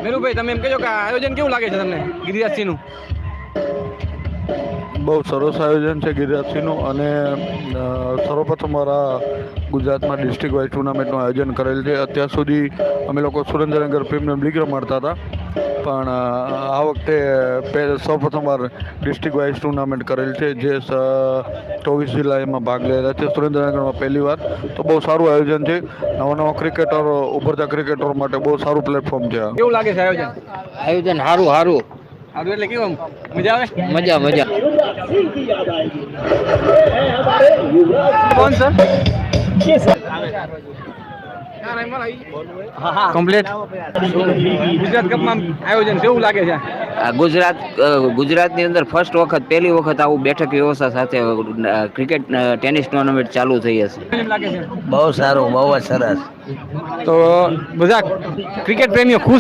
મેરુભાઈ તમે એમ કહેજો કે આ આયોજન કેવું લાગે છે તમને ગિરિરાજસિંહનું? બહુ સરસ આયોજન છે ગિરિરાજસિંહનું અને સર્વપ્રથમ મારા ગુજરાતમાં ડિસ્ટ્રિક્ટ વાઇઝ ટુર્નામેન્ટનું આયોજન કરેલ છે. અત્યાર સુધી અમે લોકો સુરેન્દ્રનગર પ્રીમિયમ લીગ રમાડતા હતા, પણ આ વખતે સૌપ્રથમ વાર ડિસ્ટ્રિક્ટ વાઇઝ ટુર્નામેન્ટ કરેલ છે, જે 24 જિલ્લા એમાં ભાગ લેલા છે. સુરેન્દ્રનગરમાં પહેલી વાર, તો બહુ સારું આયોજન છે. નવા ક્રિકેટરો, ઉભરતા ક્રિકેટરો માટે બહુ સારું પ્લેટફોર્મ છે. કેવું લાગે છે આયોજન? આયોજન સારું સારું સારું એટલે કેવું મજા આવે? મજા મજા. કોણ સર? કમ્પ્લીટ. ગુજરાત કપમાં આયોજન કેવું લાગે છે? ગુજરાતની અંદર પહેલી વખત આવું બેઠક વ્યવસ્થા સાથે ક્રિકેટ ટેનિસ ટુર્નામેન્ટ ચાલુ થઈ હશે. કેમ લાગે છે? બહુ સારું, બહુ જ સરસ. તો બધા ક્રિકેટ પ્રેમીઓ ખુશ